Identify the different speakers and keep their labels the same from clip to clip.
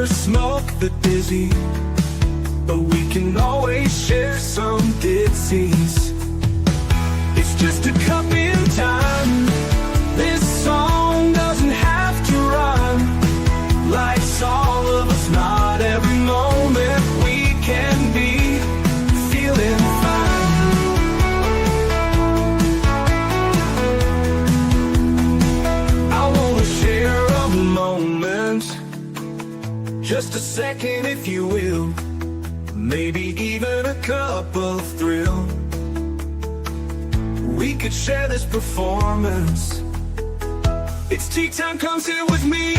Speaker 1: never smoke the dizzy, but we can always share some disease. It's just a cup in time. This song doesn't have to rhyme. Life's all of us, not every moment we can be feeling fine. I wanna share a moment, just a second if you will, maybe even a cup of thrill. We could share this performance. It's tea time, come sit with me.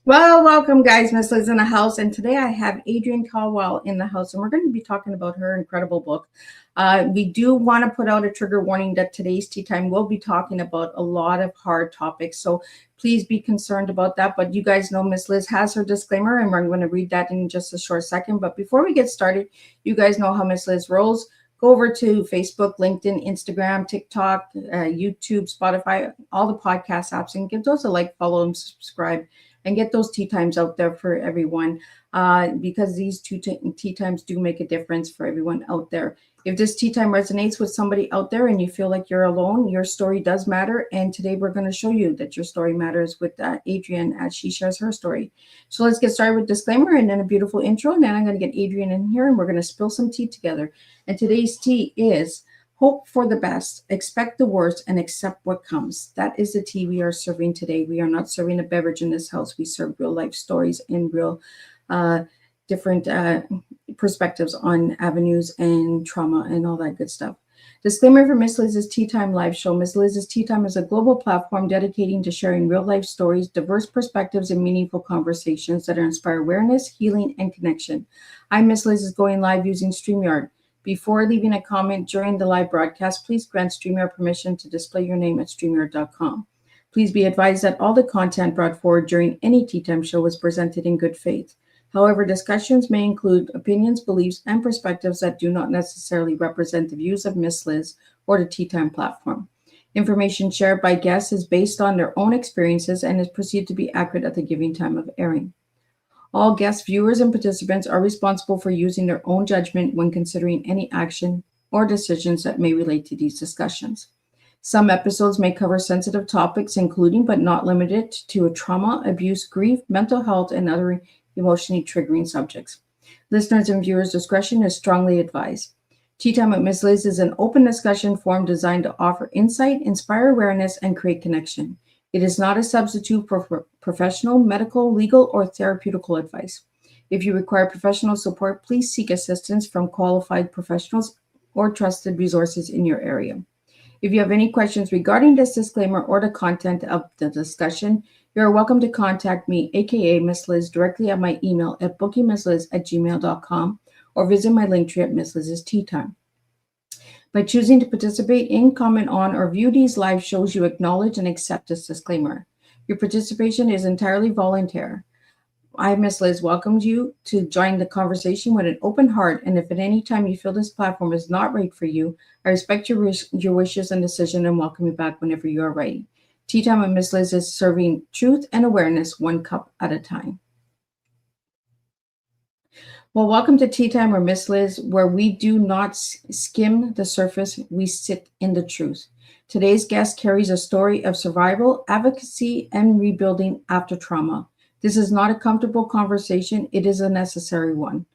Speaker 2: Well, welcome guys, Miss Liz in the house, and today I have Adriene Caldwell in the house, and we're going to be talking about her incredible book. We do want to put out a trigger warning that today's tea time will be talking about a lot of hard topics, so please be concerned about that. But you guys know Miss Liz has her disclaimer, and we're going to read that in just a short second. But before we get started, you guys know how Miss Liz rolls. Go over to Facebook, LinkedIn, Instagram, TikTok, YouTube, Spotify, all the podcast apps, and give those a like, follow, and subscribe, and get those tea times out there for everyone, because these tea times do make a difference for everyone out there. If this tea time resonates with somebody out there and you feel like you're alone, your story does matter. And today we're going to show you that your story matters with Adriene as she shares her story. So let's get started with disclaimer and then a beautiful intro. And then I'm going to get Adriene in here and we're going to spill some tea together. And today's tea is hope for the best, expect the worst, and accept what comes. That is the tea we are serving today. We are not serving a beverage in this house. We serve real life stories and real different perspectives on avenues and trauma and all that good stuff. Disclaimer for Miss Liz's Tea Time live show. Miss Liz's Tea Time is a global platform dedicating to sharing real life stories, diverse perspectives, and meaningful conversations that inspire awareness, healing, and connection. I'm Miss Liz is going live using StreamYard. Before leaving a comment during the live broadcast, please grant StreamYard permission to display your name at StreamYard.com. Please be advised that all the content brought forward during any Tea Time show was presented in good faith. However, discussions may include opinions, beliefs, and perspectives that do not necessarily represent the views of Miss Liz or the Tea Time platform. Information shared by guests is based on their own experiences and is perceived to be accurate at the given time of airing. All guests, viewers, and participants are responsible for using their own judgment when considering any action or decisions that may relate to these discussions. Some episodes may cover sensitive topics, including but not limited to trauma, abuse, grief, mental health, and other emotionally triggering subjects. Listeners' and viewers' discretion is strongly advised. Tea Time with Miss Liz is an open discussion forum designed to offer insight, inspire awareness, and create connection. It is not a substitute for professional, medical, legal, or therapeutical advice. If you require professional support, please seek assistance from qualified professionals or trusted resources in your area. If you have any questions regarding this disclaimer or the content of the discussion, you are welcome to contact me, aka Miss Liz, directly at my email at bookingmissliz@gmail.com or visit my link tree at Miss Liz's Tea Time. By choosing to participate in, comment on, or view these live shows, you acknowledge and accept this disclaimer. Your participation is entirely voluntary. I, Miss Liz, welcomes you to join the conversation with an open heart, and if at any time you feel this platform is not right for you, I respect your wishes and decision and welcome you back whenever you are ready. Tea Time with Miss Liz is serving truth and awareness one cup at a time. Well, welcome to Tea Time with Miss Liz, where we do not skim the surface, we sit in the truth. Today's guest carries a story of survival, advocacy, and rebuilding after trauma. This is not a comfortable conversation, it is a necessary one.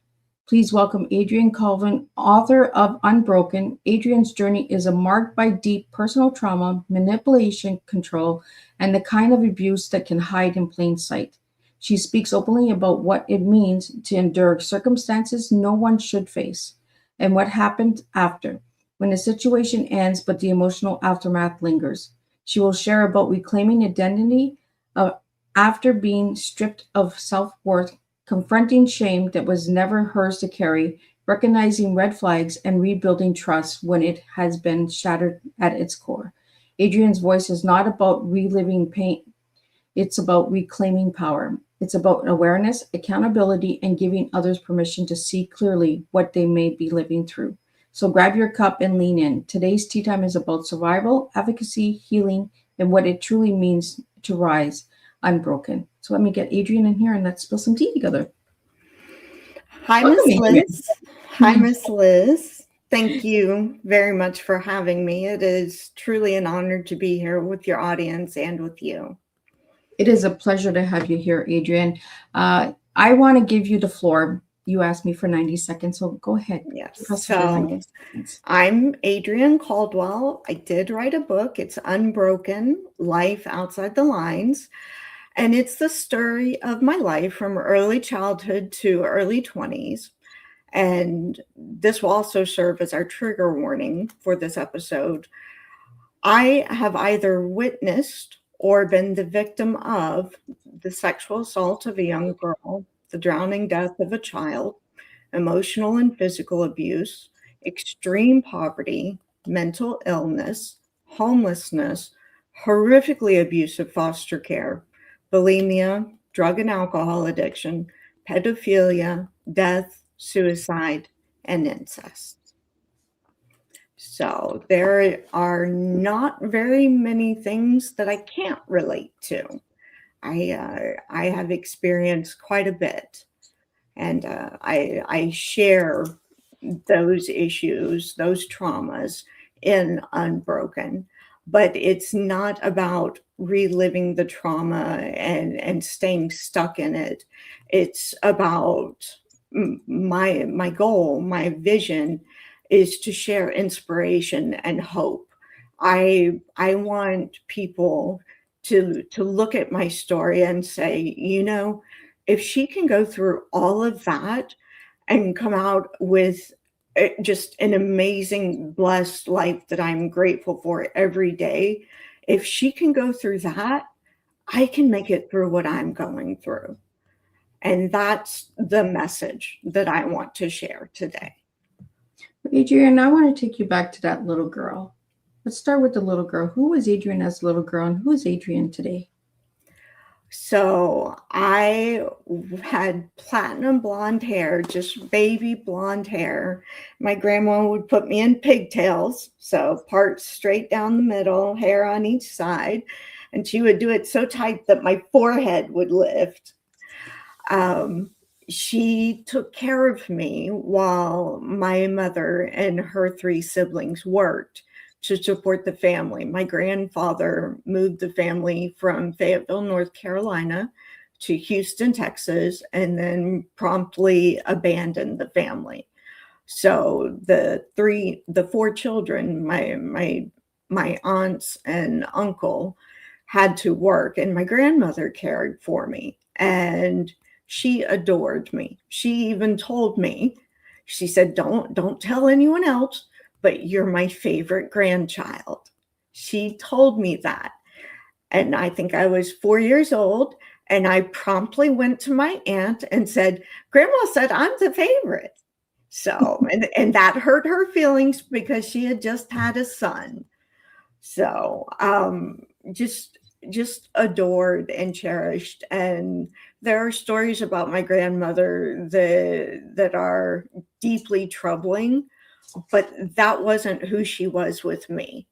Speaker 2: Please welcome Adriene Caldwell, author of Unbroken. Adriene's journey is marked by deep personal trauma, manipulation, control, and the kind of abuse that can hide in plain sight. She speaks openly about what it means to endure circumstances no one should face and what happened after, when the situation ends but the emotional aftermath lingers. She will share about reclaiming identity after being stripped of self-worth, confronting shame that was never hers to carry, recognizing red flags, and rebuilding trust when it has been shattered at its core. Adriene's voice is not about reliving pain. It's about reclaiming power. It's about awareness, accountability, and giving others permission to see clearly what they may be living through. So grab your cup and lean in. Today's tea time is about survival, advocacy, healing, and what it truly means to rise. Unbroken. So let me get Adriene in here and let's spill some tea together.
Speaker 3: Hi,
Speaker 2: Welcome,
Speaker 3: Miss
Speaker 2: Adriene.
Speaker 3: Liz. Hi, Miss Liz. Thank you very much for having me. It is truly an honor to be here with your audience and with you.
Speaker 2: It is a pleasure to have you here, Adriene. I want to give you the floor. You asked me for 90 seconds, so go ahead.
Speaker 3: Yes.
Speaker 2: Give us your 90 seconds.
Speaker 3: I'm Adriene Caldwell. I did write a book. It's Unbroken, Life Outside the Lines. And it's the story of my life from early childhood to early 20s. And this will also serve as our trigger warning for this episode. I have either witnessed or been the victim of the sexual assault of a young girl, the drowning death of a child, emotional and physical abuse, extreme poverty, mental illness, homelessness, horrifically abusive foster care, bulimia, drug and alcohol addiction, pedophilia, death, suicide, and incest. So there are not very many things that I can't relate to. I have experienced quite a bit, and I share those issues, those traumas in Unbroken. But it's not about reliving the trauma and staying stuck in it. It's about my goal, my vision is to share inspiration and hope. I want people to look at my story and say, you know, if she can go through all of that and come out with just an amazing, blessed life that I'm grateful for every day, if she can go through that, I can make it through what I'm going through. And that's the message that I want to share today.
Speaker 2: Adriene, I want to take you back to that little girl. Let's start with the little girl. Who was Adriene as a little girl, and who is Adriene today?
Speaker 3: So I had platinum blonde hair, just baby blonde hair. My grandma would put me in pigtails, so parts straight down the middle, hair on each side. And she would do it so tight that my forehead would lift. She took care of me while my mother and her 3 siblings worked to support the family. My grandfather moved the family from Fayetteville, North Carolina to Houston, Texas, and then promptly abandoned the family. So the 4 children, my aunts and uncle had to work, and my grandmother cared for me, and she adored me. She even told me, she said, don't tell anyone else, but you're my favorite grandchild. She told me that. And I think I was 4 years old, and I promptly went to my aunt and said, Grandma said I'm the favorite. So, and that hurt her feelings because she had just had a son. So, just adored and cherished. And there are stories about my grandmother that are deeply troubling, but that wasn't who she was with me.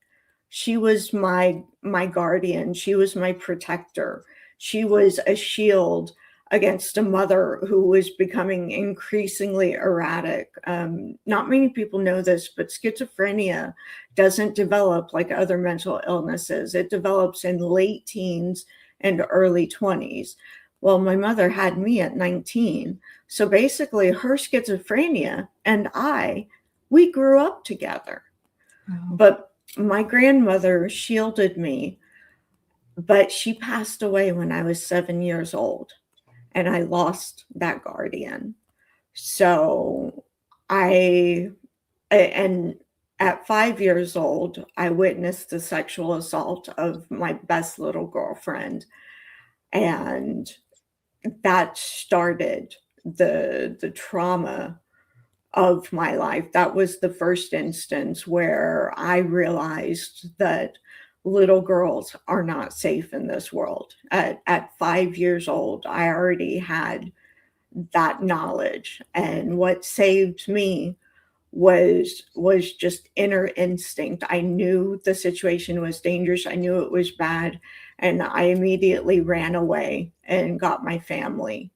Speaker 3: She was my guardian. She was my protector. She was a shield against a mother who was becoming increasingly erratic. Not many people know this, but schizophrenia doesn't develop like other mental illnesses. It develops in late teens and early 20s. Well, my mother had me at 19. So basically her schizophrenia and we grew up together. Wow. But my grandmother shielded me, but she passed away when I was 7 years old, and I lost that guardian. So and at 5 years old, I witnessed the sexual assault of my best little girlfriend, and that started the trauma of my life. That was the first instance where I realized that little girls are not safe in this world. At 5 years old, I already had that knowledge. And what saved me was just inner instinct. I knew the situation was dangerous. I knew it was bad. And I immediately ran away and got my family.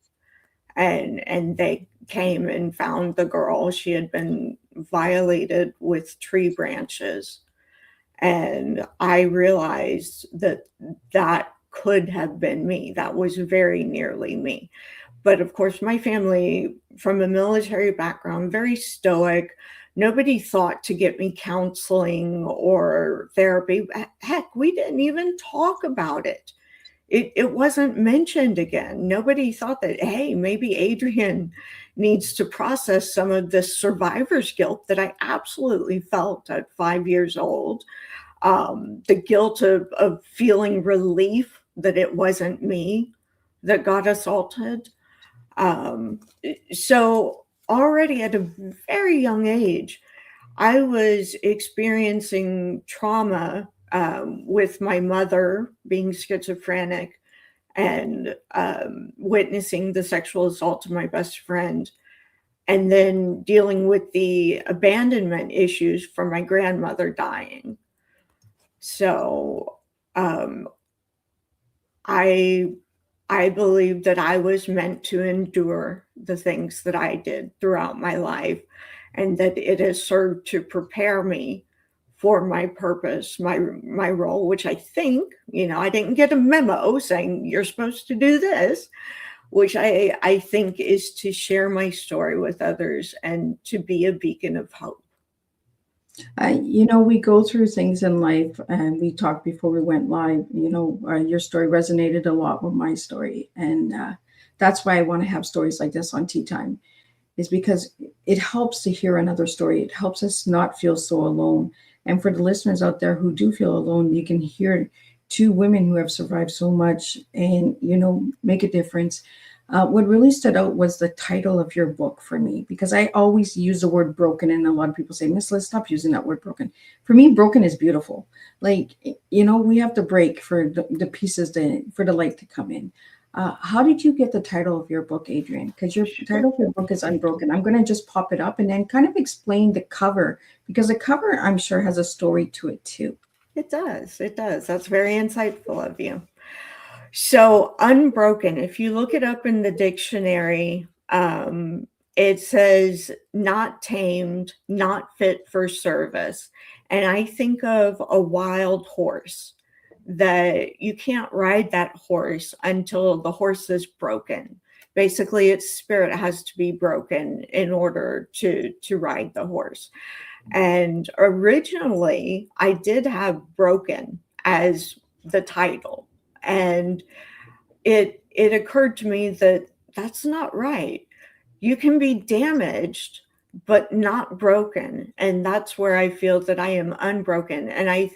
Speaker 3: And they came and found the girl. She had been violated with tree branches. And I realized that that could have been me. That was very nearly me. But of course, my family, from a military background, very stoic. Nobody thought to get me counseling or therapy. Heck, we didn't even talk about it. It wasn't mentioned again. Nobody thought that, hey, maybe Adrienne needs to process some of this survivor's guilt that I absolutely felt at 5 years old. The guilt of feeling relief that it wasn't me that got assaulted. So already at a very young age, I was experiencing trauma with my mother being schizophrenic and witnessing the sexual assault of my best friend, and then dealing with the abandonment issues from my grandmother dying. So I believe that I was meant to endure the things that I did throughout my life, and that it has served to prepare me for my purpose, my role, which I think, I didn't get a memo saying you're supposed to do this, which I think is to share my story with others and to be a beacon of hope.
Speaker 2: We go through things in life, and we talked before we went live. Your story resonated a lot with my story, and that's why I want to have stories like this on Teatime, is because it helps to hear another story. It helps us not feel so alone. And for the listeners out there who do feel alone, you can hear two women who have survived so much and make a difference. What really stood out was the title of your book for me, because I always use the word broken, and a lot of people say, Miss Liz, stop using that word broken. For me, broken is beautiful. Like, we have to break for the pieces for the light to come in. How did you get the title of your book, Adrienne? Because your title of your book is Unbroken. I'm going to just pop it up and then kind of explain the cover, because the cover, I'm sure, has a story to it too.
Speaker 3: It does. It does. That's very insightful of you. So Unbroken, if you look it up in the dictionary, it says not tamed, not fit for service. And I think of a wild horse, that you can't ride that horse until the horse is broken. Basically, its spirit has to be broken in order to ride the horse. And originally, I did have Broken as the title. And it occurred to me that that's not right. You can be damaged, but not broken. And that's where I feel that I am unbroken. And I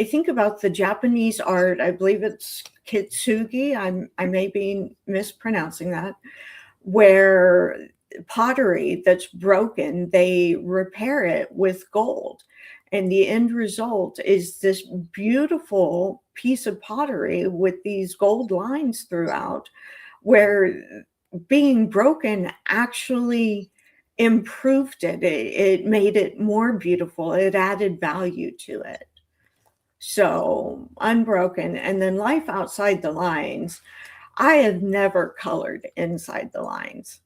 Speaker 3: think about the Japanese art, I believe it's kintsugi, I may be mispronouncing that, where pottery that's broken, they repair it with gold. And the end result is this beautiful piece of pottery with these gold lines throughout, where being broken actually improved it. It made it more beautiful. It added value to it. So Unbroken, and then Life Outside the Lines. I have never colored inside the lines.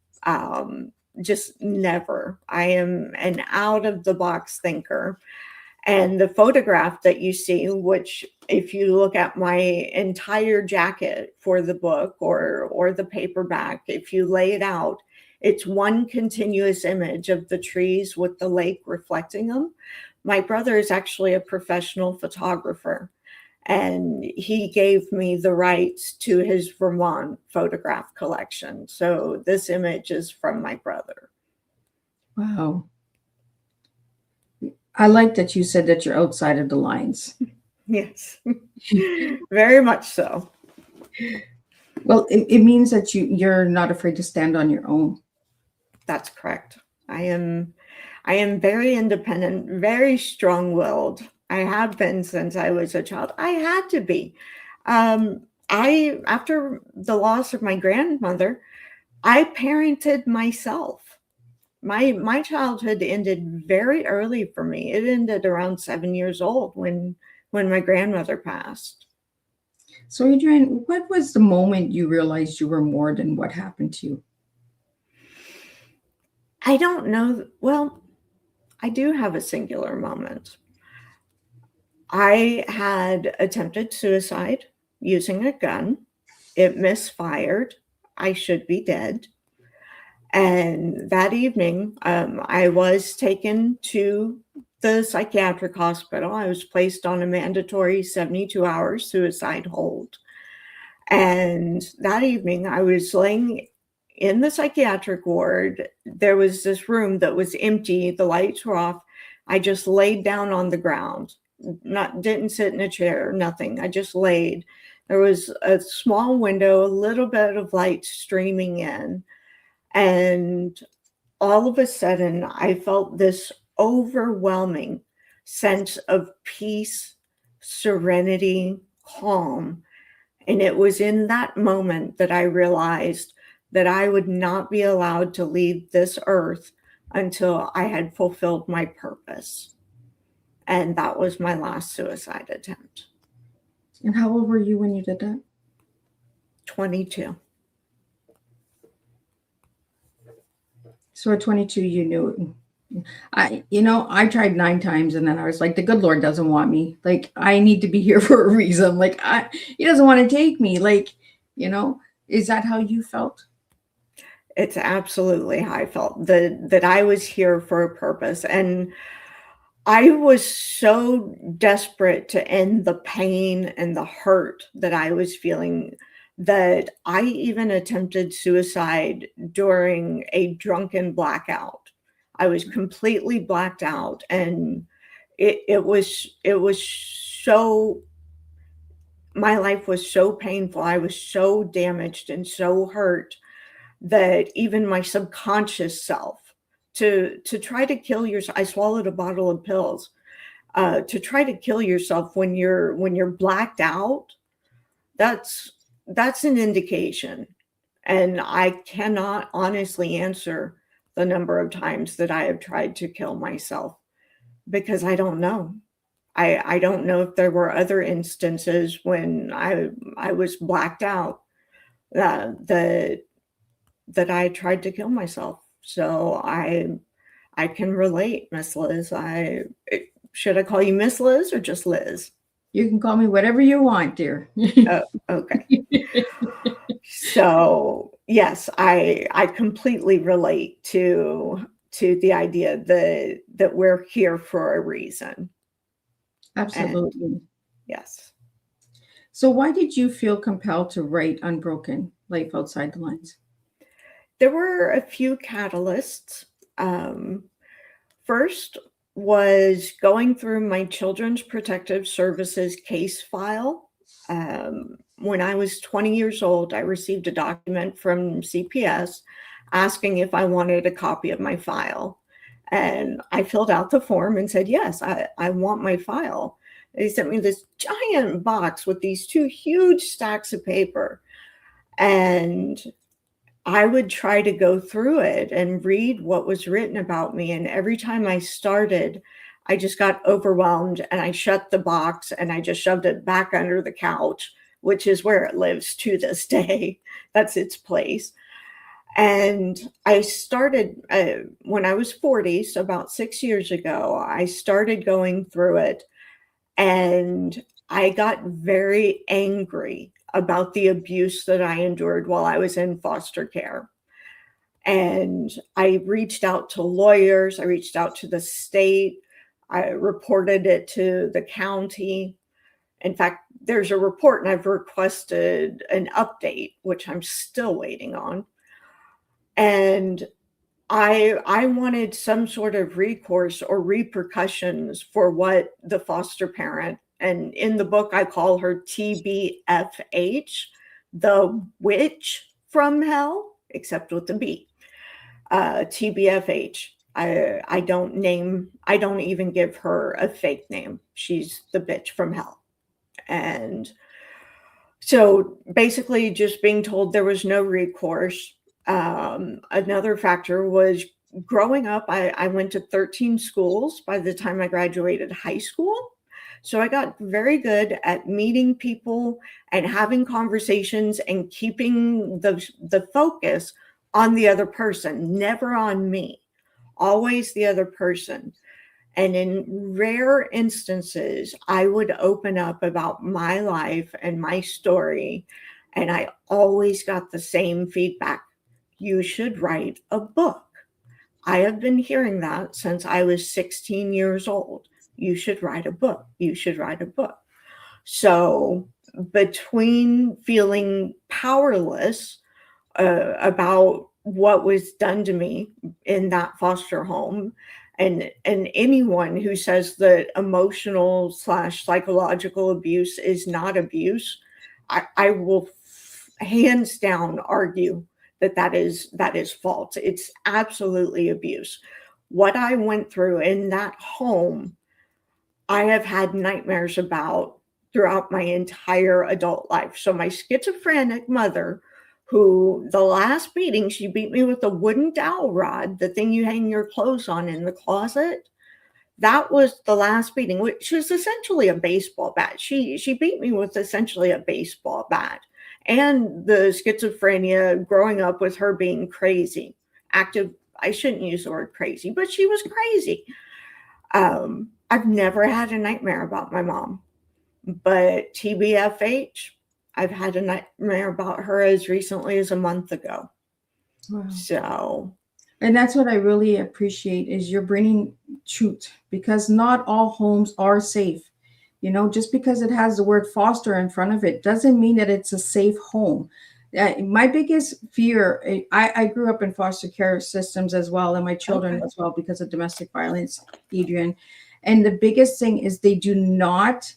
Speaker 3: Just never. I am an out of the box thinker. And the photograph that you see, which if you look at my entire jacket for the book or the paperback, if you lay it out, it's one continuous image of the trees with the lake reflecting them. My brother is actually a professional photographer, and he gave me the rights to his Vermont photograph collection. So this image is from my brother.
Speaker 2: Wow. I like that you said that you're outside of the lines.
Speaker 3: Yes, very much so.
Speaker 2: Well, it means that you're not afraid to stand on your own. That's
Speaker 3: correct. I am very independent, very strong-willed. I have been since I was a child. I had to be. After the loss of my grandmother, I parented myself. My childhood ended very early for me. It ended around 7 years old when my grandmother passed.
Speaker 2: So, Adrienne, what was the moment you realized you were more than what happened to you?
Speaker 3: I don't know. Well, I do have a singular moment. I had attempted suicide using a gun. It misfired. I should be dead. And that evening, I was taken to the psychiatric hospital. I was placed on a mandatory 72-hour suicide hold. And that evening, I was laying in the psychiatric ward. There was this room that was empty. The lights were off. I just laid down on the ground, didn't sit in a chair, nothing. I just laid. There was a small window, a little bit of light streaming in. And all of a sudden, I felt this overwhelming sense of peace, serenity, calm. And it was in that moment that I realized that I would not be allowed to leave this earth until I had fulfilled my purpose. And that was my last suicide attempt.
Speaker 2: And how old were you when you did that?
Speaker 3: 22.
Speaker 2: So at 22, you knew. I tried 9 times, and then I was like, the good Lord doesn't want me. Like, I need to be here for a reason. Like, he doesn't want to take me. Like, is that how you felt?
Speaker 3: It's absolutely how I felt, that I was here for a purpose. And I was so desperate to end the pain and the hurt that I was feeling that I even attempted suicide during a drunken blackout. I was completely blacked out, and it was so, my life was so painful. I was so damaged and so hurt that even my subconscious self, to try to kill yourself, I swallowed a bottle of pills. To try to kill yourself when you're blacked out, that's an indication. And I cannot honestly answer the number of times that I have tried to kill myself, because I don't know. I don't know if there were other instances when I was blacked out that I tried to kill myself. So I can relate, Miss Liz. Should I call you Miss Liz or just Liz?
Speaker 2: You can call me whatever you want, dear.
Speaker 3: Oh, okay. So yes, I completely relate to the idea that we're here for a reason.
Speaker 2: Absolutely.
Speaker 3: And yes.
Speaker 2: So why did you feel compelled to write Unbroken, Life Outside the Lines?
Speaker 3: There were a few catalysts. First was going through my Children's Protective Services case file. When I was 20 years old, I received a document from CPS asking if I wanted a copy of my file. And I filled out the form and said, yes, I want my file. They sent me this giant box with these 2 huge stacks of paper. And I would try to go through it and read what was written about me. And every time I started, I just got overwhelmed, and I shut the box and I just shoved it back under the couch, which is where it lives to this day. That's its place. And I started when I was 40, so about 6 years ago, I started going through it, and I got very angry about the abuse that I endured while I was in foster care. And I reached out to lawyers, I reached out to the state, I reported it to the county. In fact, there's a report, and I've requested an update, which I'm still waiting on. And I wanted some sort of recourse or repercussions for what the foster parent, and in the book I call her TBFH, the witch from hell, except with the B. TBFH. I don't even give her a fake name. She's the bitch from hell. And so basically just being told there was no recourse. Another factor was growing up, I went to 13 schools by the time I graduated high school. So I got very good at meeting people and having conversations and keeping the focus on the other person, never on me, always the other person. And in rare instances, I would open up about my life and my story, and I always got the same feedback. You should write a book. I have been hearing that since I was 16 years old. You should write a book. You should write a book. So between feeling powerless about what was done to me in that foster home, and anyone who says that emotional / psychological abuse is not abuse, I will hands down argue that is false. It's absolutely abuse. What I went through in that home, I have had nightmares about throughout my entire adult life. So my schizophrenic mother, who the last beating, she beat me with a wooden dowel rod, the thing you hang your clothes on in the closet. That was the last beating, which is essentially a baseball bat. She beat me with essentially a baseball bat. And the schizophrenia, growing up with her being crazy, active, I shouldn't use the word crazy, but she was crazy. I've never had a nightmare about my mom, but TBFH, I've had a nightmare about her as recently as a month ago.
Speaker 2: Wow.
Speaker 3: So,
Speaker 2: and that's what I really appreciate is you're bringing truth, because not all homes are safe. You know, just because it has the word foster in front of it doesn't mean that it's a safe home. My biggest fear, I grew up in foster care systems as well, and my children as well, because of domestic violence, Adrienne. And the biggest thing is they do not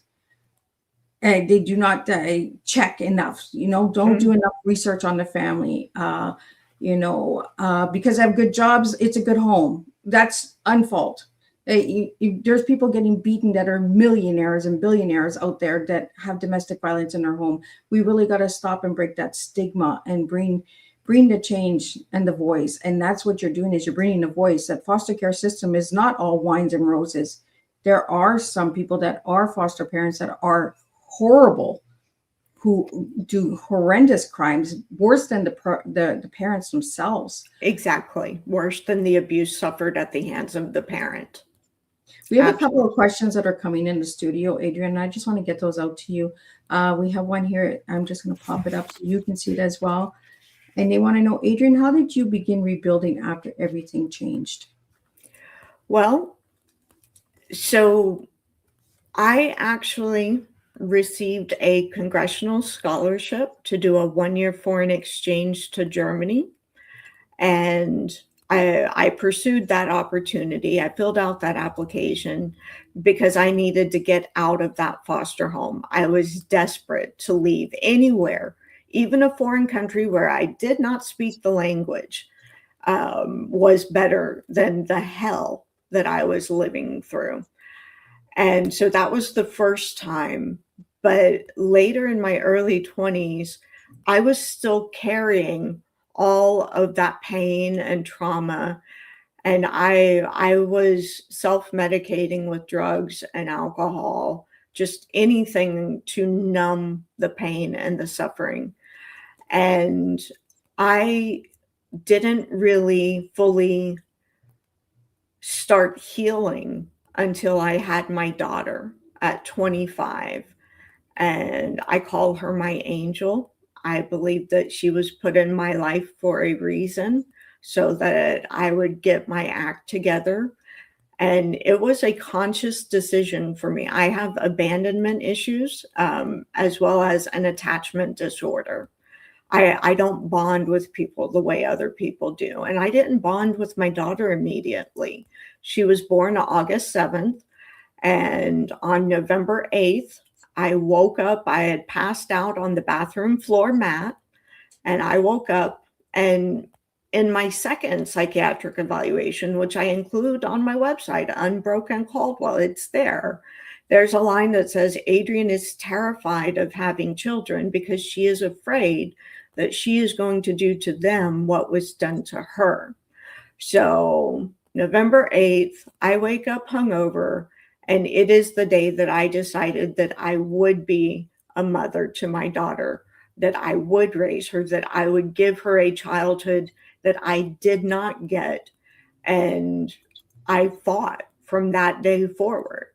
Speaker 2: check enough, you know, don't do enough research on the family, because they have good jobs, it's a good home. That's unfault. There's people getting beaten that are millionaires and billionaires out there that have domestic violence in their home. We really got to stop and break that stigma and bring the change and the voice. And that's what you're doing, is you're bringing the voice. That foster care system is not all wines and roses. There are some people that are foster parents that are horrible, who do horrendous crimes, worse than the parents themselves.
Speaker 3: Exactly. Worse than the abuse suffered at the hands of the parent.
Speaker 2: We have a couple of questions that are coming in the studio, Adrienne, and I just want to get those out to you. We have one here. I'm just going to pop it up so you can see it as well. And they want to know, Adrienne, how did you begin rebuilding after everything changed?
Speaker 3: Well, so I actually received a congressional scholarship to do a 1-year foreign exchange to Germany. And I pursued that opportunity. I filled out that application because I needed to get out of that foster home. I was desperate to leave anywhere, even a foreign country where I did not speak the language, was better than the hell that I was living through. And so that was the first time. But later in my early 20s, I was still carrying all of that pain and trauma. And I was self-medicating with drugs and alcohol, just anything to numb the pain and the suffering. And I didn't really fully start healing until I had my daughter at 25. And I call her my angel. I believe that she was put in my life for a reason, so that I would get my act together. And it was a conscious decision for me. I have abandonment issues, as well as an attachment disorder. I don't bond with people the way other people do. And I didn't bond with my daughter immediately. She was born August 7th. And on November 8th, I woke up. I had passed out on the bathroom floor mat. And I woke up, and in my second psychiatric evaluation, which I include on my website, Unbroken Caldwell, it's there. There's a line that says, Adrienne is terrified of having children because she is afraid that she is going to do to them what was done to her. So November 8th, I wake up hungover, And it is the day that I decided that I would be a mother to my daughter, that I would raise her, that I would give her a childhood that I did not get. And I fought from that day forward.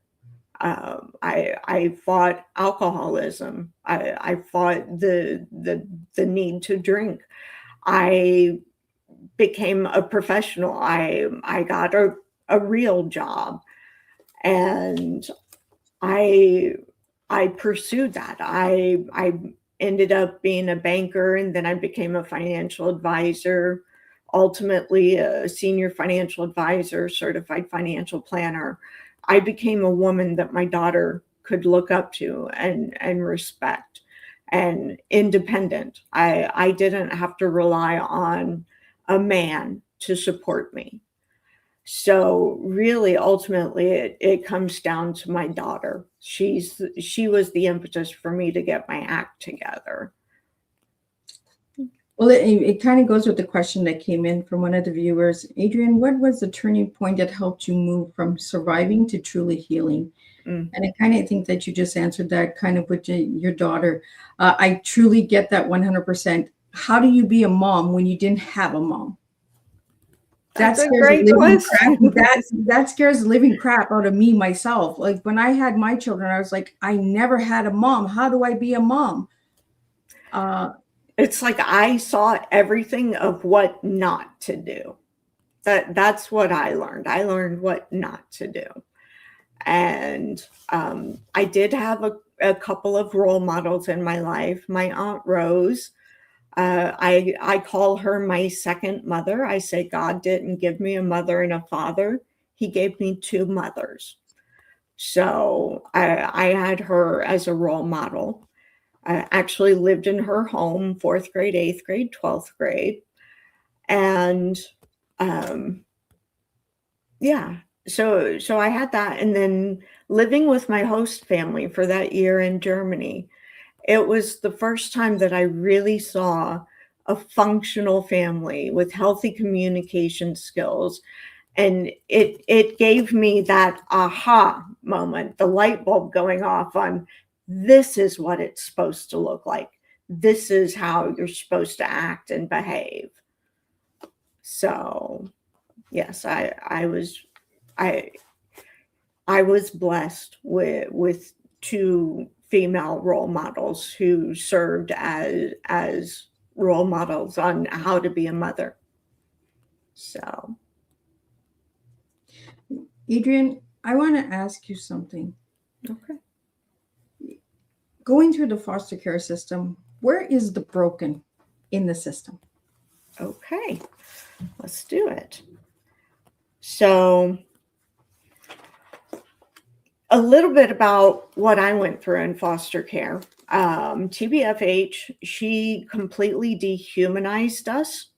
Speaker 3: I fought alcoholism. I fought the need to drink. I became a professional. I got a real job, and I pursued that. I ended up being a banker, and then I became a financial advisor, ultimately a senior financial advisor, certified financial planner. I became a woman that my daughter could look up to and respect, and independent. I didn't have to rely on a man to support me. So really, ultimately, it comes down to my daughter. She was the impetus for me to get my act together.
Speaker 2: Well, it kind of goes with the question that came in from one of the viewers. Adrienne, what was the turning point that helped you move from surviving to truly healing? And I kind of think that you just answered that kind of with your daughter. I truly get that 100%. How do you be a mom when you didn't have a mom?
Speaker 3: That's a great question.
Speaker 2: That scares the living crap out of me myself. Like when I had my children, I was like, I never had a mom. How do I be a mom?
Speaker 3: It's like I saw everything of what not to do. That's what I learned. I learned what not to do. And I did have a couple of role models in my life. My Aunt Rose, I call her my second mother. I say God didn't give me a mother and a father. He gave me two mothers. So I had her as a role model. I actually lived in her home, 4th grade, 8th grade, 12th grade. And yeah, so I had that. And then living with my host family for that year in Germany, it was the first time that I really saw a functional family with healthy communication skills. And it gave me that aha moment, the light bulb going off on, this is what it's supposed to look like. This is how you're supposed to act and behave. So yes, I was blessed with two female role models who served as role models on how to be a mother. So,
Speaker 2: Adrienne, I want to ask you something.
Speaker 3: okay.
Speaker 2: Going through the foster care system, where is the broken in the system?
Speaker 3: Okay, let's do it. So, a little bit about what I went through in foster care. TBFH, she completely dehumanized us.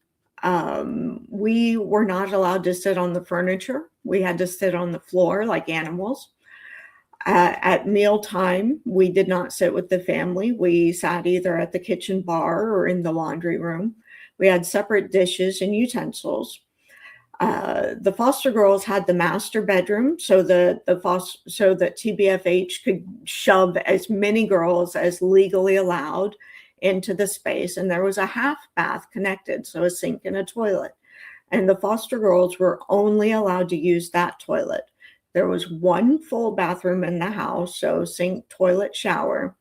Speaker 3: We were not allowed to sit on the furniture. We had to sit on the floor like animals. At mealtime, we did not sit with the family. We sat either at the kitchen bar or in the laundry room. We had separate dishes and utensils. The foster girls had the master bedroom, so that TBFH could shove as many girls as legally allowed into the space. And there was a half bath connected, so a sink and a toilet. And the foster girls were only allowed to use that toilet. There was one full bathroom in the house, so sink, toilet, shower.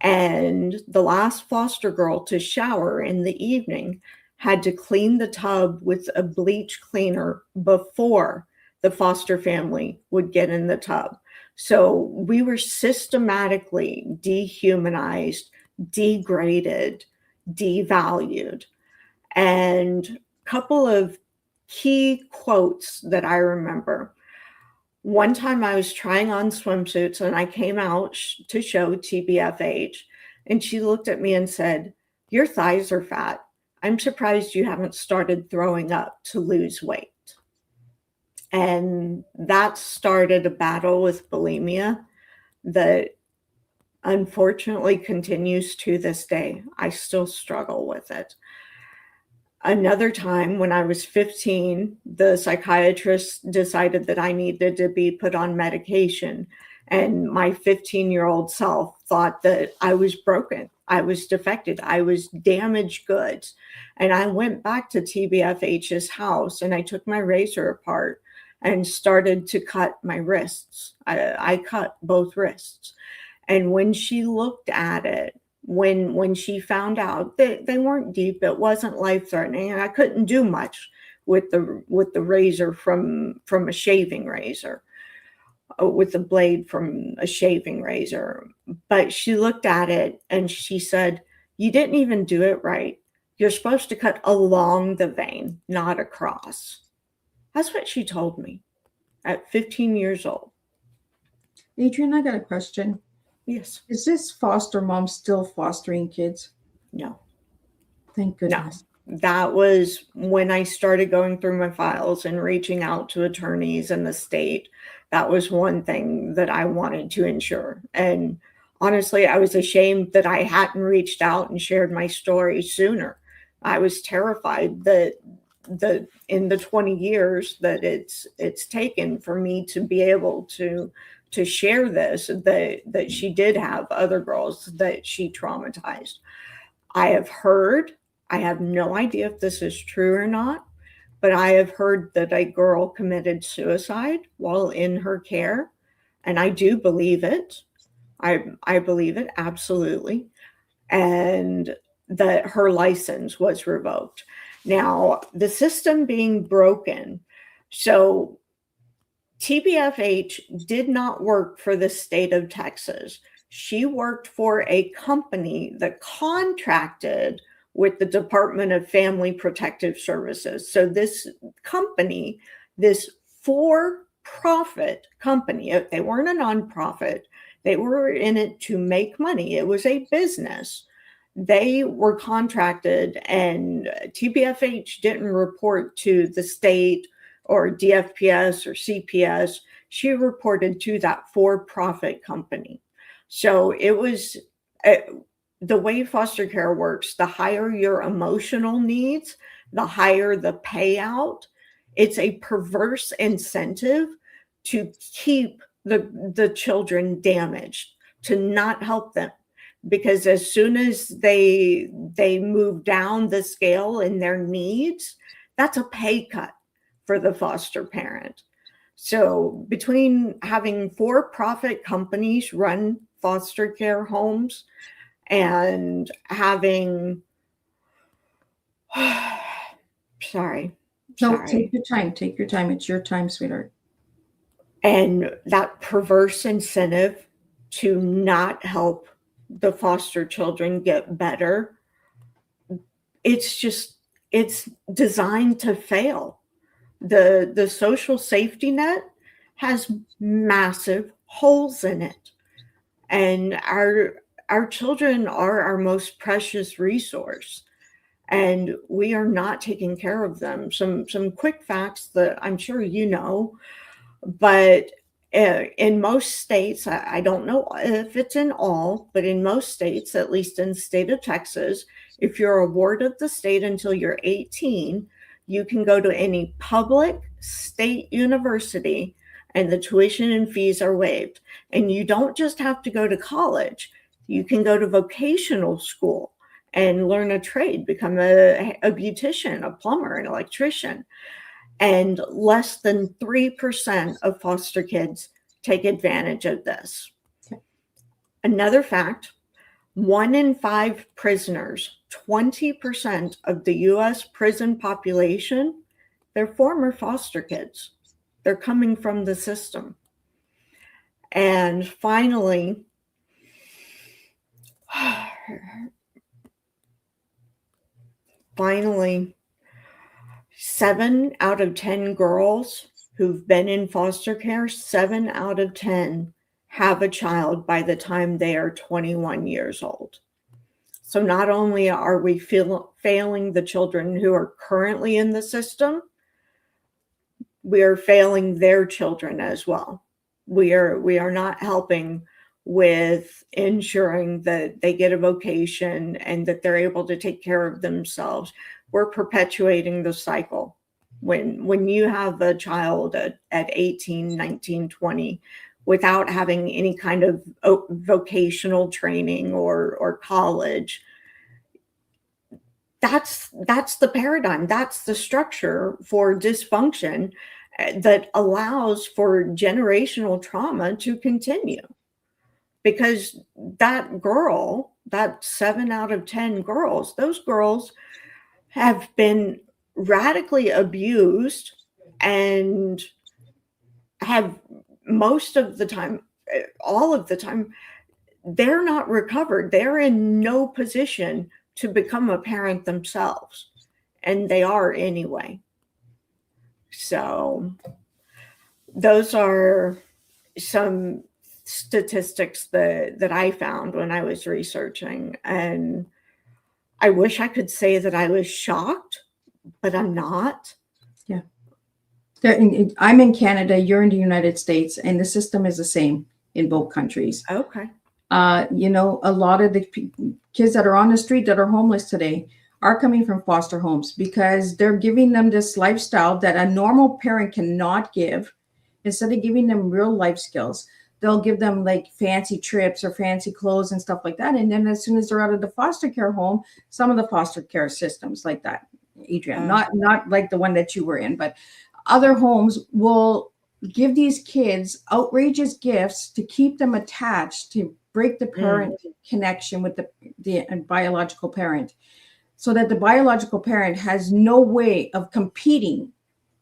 Speaker 3: And the last foster girl to shower in the evening had to clean the tub with a bleach cleaner before the foster family would get in the tub. So we were systematically dehumanized, degraded, devalued. And a couple of key quotes that I remember. One time I was trying on swimsuits and I came out to show TBFH, and she looked at me and said, "Your thighs are fat. I'm surprised you haven't started throwing up to lose weight." And that started a battle with bulimia that unfortunately continues to this day. I still struggle with it. Another time when I was 15, the psychiatrist decided that I needed to be put on medication. And my 15-year-old self thought that I was broken. I was defected. I was damaged goods. And I went back to TBFH's house and I took my razor apart and started to cut my wrists. I cut both wrists. And when she looked at it, when she found out that they weren't deep, it wasn't life-threatening, and I couldn't do much with the razor from a shaving razor, with the blade from a shaving razor. But she looked at it and she said, "You didn't even do it right. You're supposed to cut along the vein, not across." That's what she told me at 15 years old.
Speaker 2: Adrienne, I got a question.
Speaker 3: Yes.
Speaker 2: Is this foster mom still fostering kids?
Speaker 3: No.
Speaker 2: Thank goodness.
Speaker 3: That was when I started going through my files and reaching out to attorneys in the state. That was one thing that I wanted to ensure. And honestly, I was ashamed that I hadn't reached out and shared my story sooner. I was terrified that in the 20 years that it's taken for me to be able to share this, that she did have other girls that she traumatized. I have heard, I have no idea if this is true or not, but I have heard that a girl committed suicide while in her care, and I do believe it. I believe it absolutely, and that her license was revoked. Now, the system being broken, so TBFH did not work for the state of Texas. She worked for a company that contracted with the Department of Family Protective Services. So this company, this for-profit company, they weren't a nonprofit. They were in it to make money. It was a business. They were contracted, and TBFH didn't report to the state or DFPS or CPS. She reported to that for-profit company. So it was the way foster care works, the higher your emotional needs, the higher the payout. It's a perverse incentive to keep the children damaged, to not help them. Because as soon as they move down the scale in their needs, that's a pay cut for the foster parent. So between having for-profit companies run foster care homes and having, sorry.
Speaker 2: Take your time. Take your time. It's your time, sweetheart.
Speaker 3: And that perverse incentive to not help the foster children get better, it's designed to fail. The social safety net has massive holes in it. And our children are our most precious resource, and we are not taking care of them. Some quick facts that I'm sure you know, but in most states, I don't know if it's in all, but in most states, at least in the state of Texas, if you're a ward of the state until you're 18, you can go to any public state university and the tuition and fees are waived. And you don't just have to go to college. You can go to vocational school and learn a trade, become a beautician, a plumber, an electrician. And less than 3% of foster kids take advantage of this.
Speaker 2: Okay.
Speaker 3: Another fact, 1 in 5 prisoners, 20% of the US prison population, they're former foster kids. They're coming from the system. And finally, 7 out of 10 girls who've been in foster care, 7 out of 10 have a child by the time they are 21 years old. So not only are we failing the children who are currently in the system, we are failing their children as well. We are not helping with ensuring that they get a vocation and that they're able to take care of themselves. We're perpetuating the cycle. When you have a child at 18, 19, 20, without having any kind of vocational training or college, that's the paradigm. That's the structure for dysfunction that allows for generational trauma to continue. Because that girl, that 7 out of 10 girls, those girls have been radically abused and have most of the time, all of the time, they're not recovered. They're in no position to become a parent themselves. And they are anyway. So those are some statistics that I found when I was researching. And I wish I could say that I was shocked, but I'm not.
Speaker 2: Yeah. I'm in Canada, you're in the United States, and the system is the same in both countries.
Speaker 3: Okay.
Speaker 2: A lot of the kids that are on the street that are homeless today are coming from foster homes because they're giving them this lifestyle that a normal parent cannot give. Instead of giving them real life skills, they'll give them like fancy trips or fancy clothes and stuff like that. And then as soon as they're out of the foster care home, some of the foster care systems like that, Adrienne, not like the one that you were in, but other homes will give these kids outrageous gifts to keep them attached, to break the parent connection with the biological parent, so that the biological parent has no way of competing.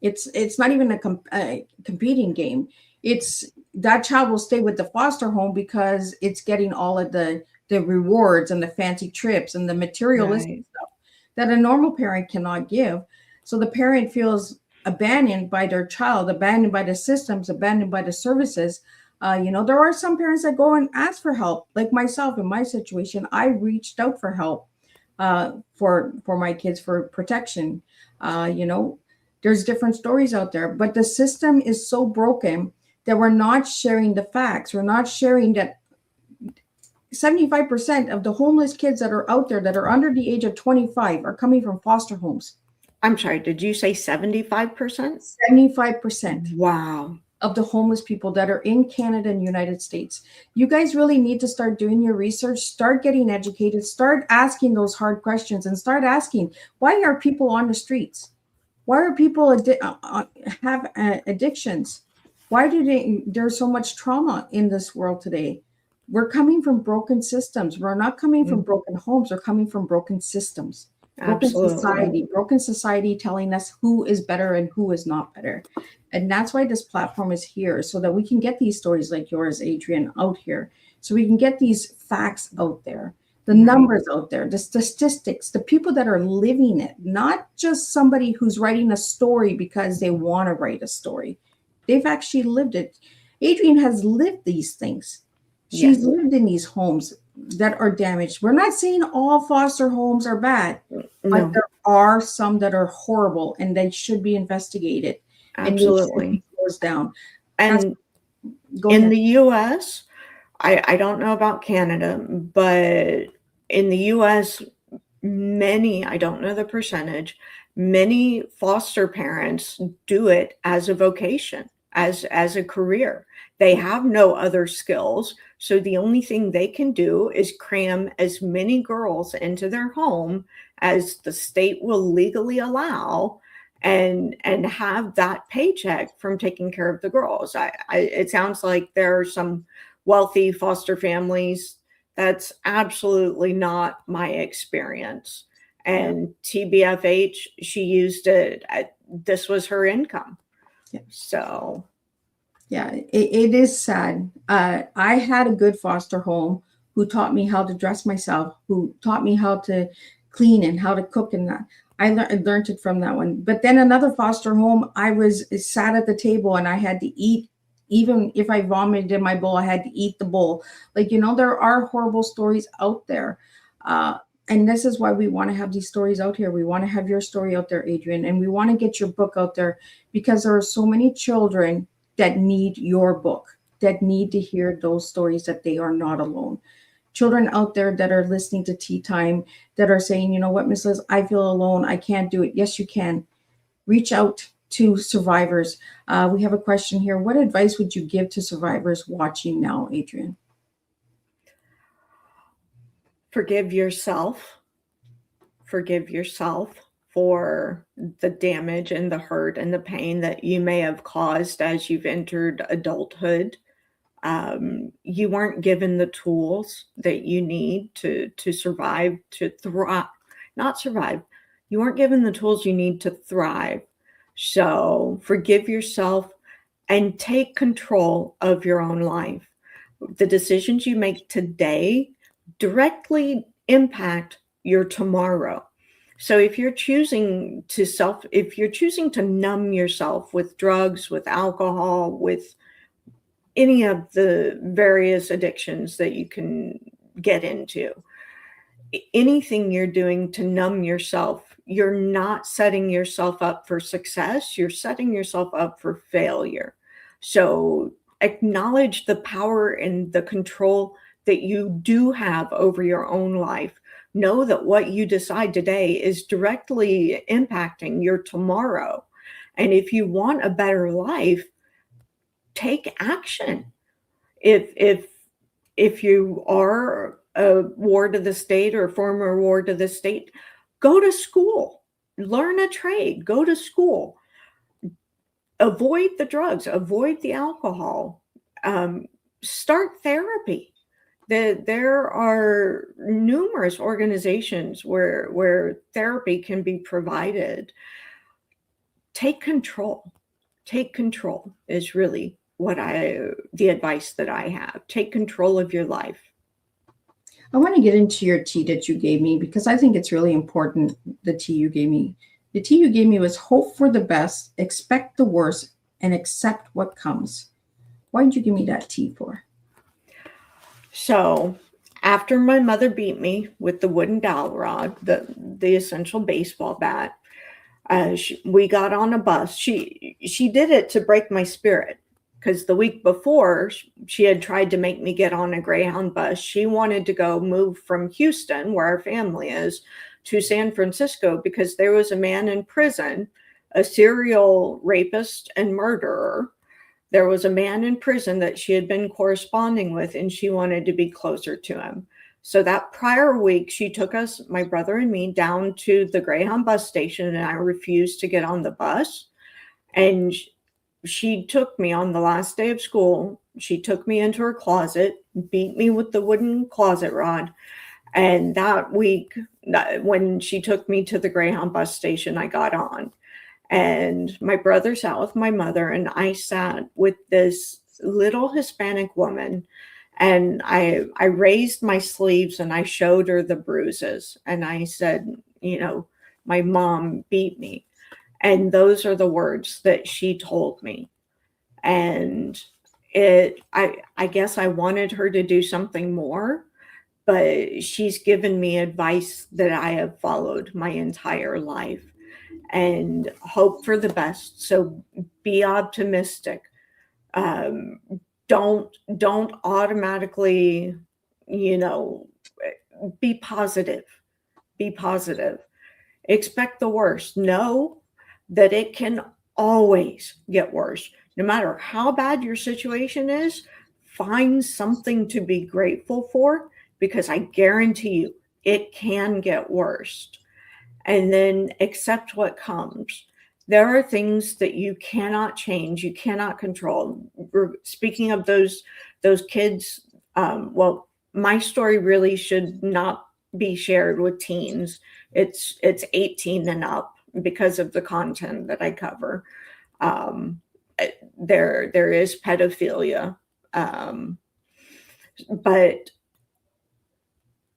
Speaker 2: It's not even a competing game. It's that child will stay with the foster home because it's getting all of the rewards and the fancy trips and the materialistic stuff that a normal parent cannot give. So the parent feels abandoned by their child, abandoned by the systems, abandoned by the services. There are some parents that go and ask for help. Like myself, in my situation, I reached out for help for my kids, for protection. There's different stories out there, but the system is so broken that we're not sharing the facts. We're not sharing that 75% of the homeless kids that are out there that are under the age of 25 are coming from foster homes.
Speaker 3: I'm sorry, did you say 75%?
Speaker 2: 75%.
Speaker 3: Wow.
Speaker 2: Of the homeless people that are in Canada and United States. You guys really need to start doing your research, start getting educated, start asking those hard questions, and start asking, why are people on the streets? Why are people have addictions? Why there's so much trauma in this world today? We're coming from broken systems. We're not coming from broken homes. We're coming from broken systems. Broken society telling us who is better and who is not better. And that's why this platform is here, so that we can get these stories like yours, Adrienne, out here. So we can get these facts out there, the numbers out there, the statistics, the people that are living it, not just somebody who's writing a story because they want to write a story. They've actually lived it. Adrienne has lived these things. She's lived in these homes that are damaged. We're not saying all foster homes are bad, but there are some that are horrible and they should be investigated.
Speaker 3: Absolutely.
Speaker 2: Goes down.
Speaker 3: And in the US, I don't know about Canada, but in the US, many, I don't know the percentage, many foster parents do it as a vocation, as a career. They have no other skills. So the only thing they can do is cram as many girls into their home as the state will legally allow, and have that paycheck from taking care of the girls. It sounds like there are some wealthy foster families. That's absolutely not my experience. And TBFH, she used it. This was her income. So.
Speaker 2: Yeah, it is sad. I had a good foster home who taught me how to dress myself, who taught me how to clean and how to cook, and that. I learned it from that one. But then another foster home, I was sat at the table and I had to eat. Even if I vomited in my bowl, I had to eat the bowl. There are horrible stories out there. And this is why we want to have these stories out here. We want to have your story out there, Adrienne, and we want to get your book out there because there are so many children that need your book. that need to hear those stories, that they are not alone. Children out there that are listening to Tea Time that are saying, you know what, Miss Liz, I feel alone. I can't do it. Yes, you can. Reach out to survivors. We have a question here. What advice would you give to survivors watching now, Adriene?
Speaker 3: Forgive yourself. Forgive yourself for the damage and the hurt and the pain that you may have caused as you've entered adulthood. You weren't given the tools that you need to survive, to thrive, not survive. You weren't given the tools you need to thrive. So forgive yourself and take control of your own life. The decisions you make today directly impact your tomorrow. So if you're choosing to numb yourself with drugs, with alcohol, with any of the various addictions that you can get into, anything you're doing to numb yourself, you're not setting yourself up for success. You're setting yourself up for failure. So acknowledge the power and the control that you do have over your own life. Know that what you decide today is directly impacting your tomorrow. And if you want a better life, take action. If you are a ward of the state or a former ward of the state, go to school, learn a trade, go to school, avoid the drugs, avoid the alcohol, start therapy. There are numerous organizations where therapy can be provided. Take control. Take control is really the advice that I have. Take control of your life.
Speaker 2: I want to get into your tea that you gave me because I think it's really important, the tea you gave me. The tea you gave me was hope for the best, expect the worst, and accept what comes. Why did you give me that tea for?
Speaker 3: So after my mother beat me with the wooden dowel rod, the essential baseball bat, we got on a bus. She did it to break my spirit, because the week before she had tried to make me get on a Greyhound bus. She wanted to go move from Houston, where our family is, to San Francisco because there was a man in prison, a serial rapist and murderer. There was a man in prison that she had been corresponding with, and she wanted to be closer to him. So that prior week, she took us, my brother and me, down to the Greyhound bus station, and I refused to get on the bus. And she took me on the last day of school. She took me into her closet, beat me with the wooden closet rod. And that week, when she took me to the Greyhound bus station, I got on. And my brother sat with my mother, and I sat with this little Hispanic woman. And I raised my sleeves and I showed her the bruises. And I said, my mom beat me. And those are the words that she told me. And I guess I wanted her to do something more, but she's given me advice that I have followed my entire life. And hope for the best. So be optimistic. Don't automatically, be positive. Be positive. Expect the worst. Know that it can always get worse. No matter how bad your situation is, find something to be grateful for, because I guarantee you it can get worse. And then accept what comes. There are things that you cannot change, you cannot control. Speaking of those kids, my story really should not be shared with teens. It's 18 and up because of the content that I cover. There is pedophilia, but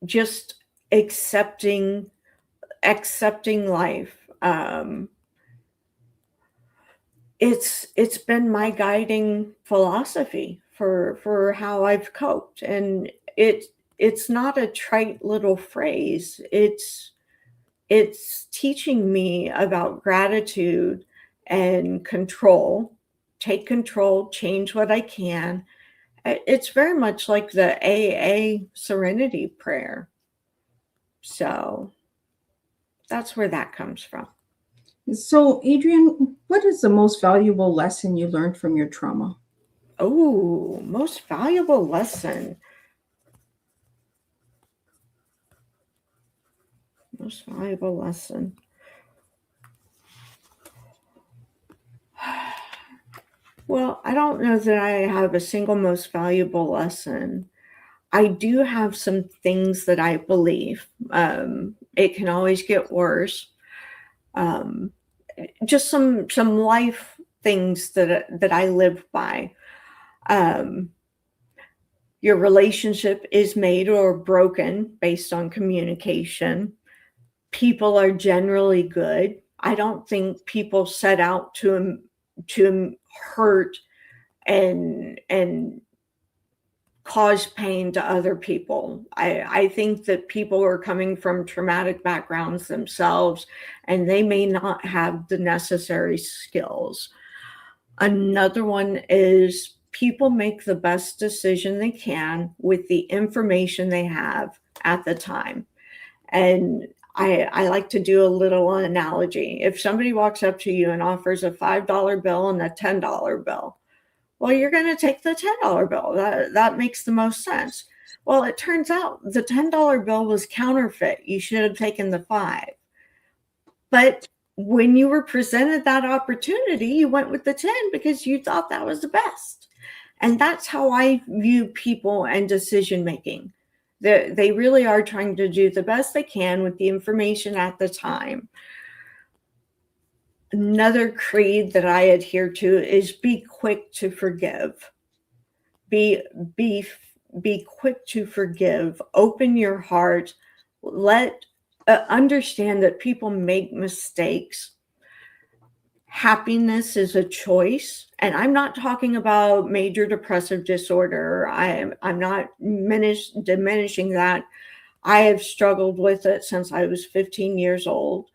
Speaker 3: just accepting life. It's been my guiding philosophy for how I've coped. And it's not a trite little phrase. It's teaching me about gratitude and control. Take control, change what I can, It's very much like the AA serenity prayer. So that's where that comes from.
Speaker 2: So, Adriene, what is the most valuable lesson you learned from your trauma?
Speaker 3: Oh, most valuable lesson. Most valuable lesson. Well, I don't know that I have a single most valuable lesson. I do have some things that I believe. It can always get worse. Just some life things that I live by. Your relationship is made or broken based on communication. People are generally good. I don't think people set out to hurt and cause pain to other people. I think that people are coming from traumatic backgrounds themselves, and they may not have the necessary skills. Another one is people make the best decision they can with the information they have at the time. And I like to do a little analogy. If somebody walks up to you and offers a $5 bill and a $10 bill, well, you're going to take the $10 bill. That makes the most sense. Well, it turns out the $10 bill was counterfeit. You should have taken the 5. But when you were presented that opportunity, you went with the 10 because you thought that was the best. And that's how I view people and decision making. They really are trying to do the best they can with the information at the time. Another creed that I adhere to is be quick to forgive. Be quick to forgive. Open your heart. Understand that people make mistakes. Happiness is a choice. And I'm not talking about major depressive disorder. I'm not diminishing that. I have struggled with it since I was 15 years old.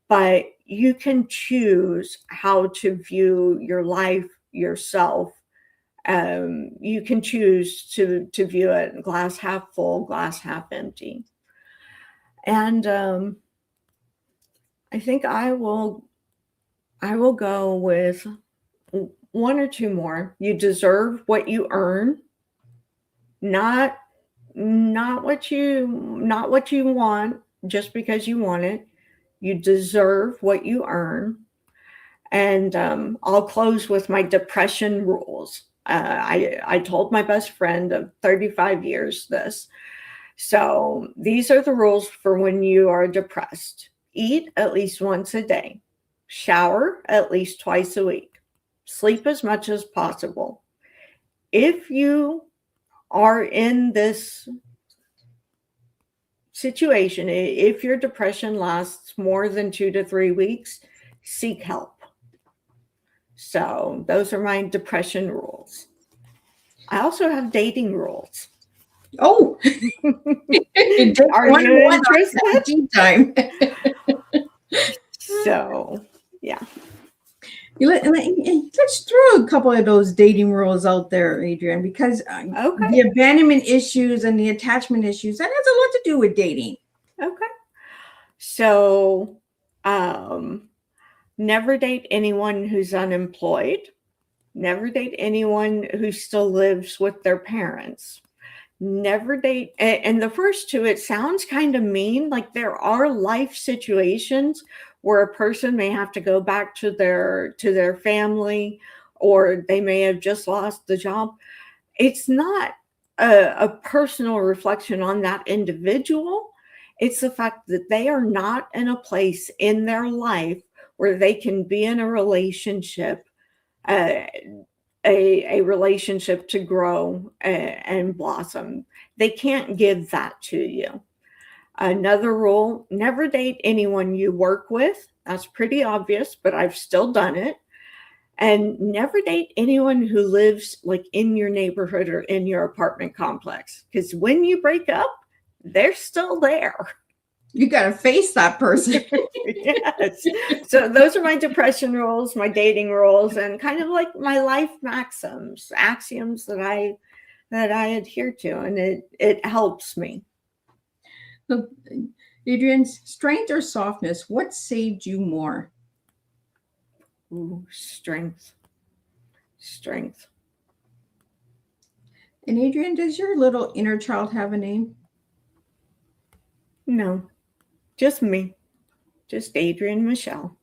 Speaker 3: But you can choose how to view your life, yourself. You can choose to view it glass half full, glass half empty. And I think I will go with one or two more. You deserve what you earn, not what you want just because you want it. You deserve what you earn. And I'll close with my depression rules. I told my best friend of 35 years this. So these are the rules for when you are depressed. Eat at least once a day. Shower at least twice a week. Sleep as much as possible. If you are in this situation, if your depression lasts more than 2 to 3 weeks, seek help. So those are my depression rules. I also have dating rules.
Speaker 2: Oh,
Speaker 3: are you interested?
Speaker 2: Teatime.
Speaker 3: So, yeah.
Speaker 2: Let's throw a couple of those dating rules out there, Adriene, because the abandonment issues and the attachment issues, that has a lot to do with dating.
Speaker 3: Okay. So, never date anyone who's unemployed. Never date anyone who still lives with their parents. Never date, and the first two, it sounds kind of mean. Like there are life situations where a person may have to go back to their family, or they may have just lost the job. It's not a personal reflection on that individual. It's the fact that they are not in a place in their life where they can be in a relationship, a relationship to grow and blossom. They can't give that to you. Another rule, never date anyone you work with. That's pretty obvious, but I've still done it. And never date anyone who lives like in your neighborhood or in your apartment complex. Because when you break up, they're still there.
Speaker 2: You got to face that person.
Speaker 3: Yes. So those are my depression rules, my dating rules, and kind of like my life axioms that I that I adhere to, and it helps me.
Speaker 2: So, Adrienne, strength or softness, what saved you more?
Speaker 3: Ooh, strength. Strength.
Speaker 2: And Adrienne, does your little inner child have a name?
Speaker 3: No, just me. Just Adrienne Michelle.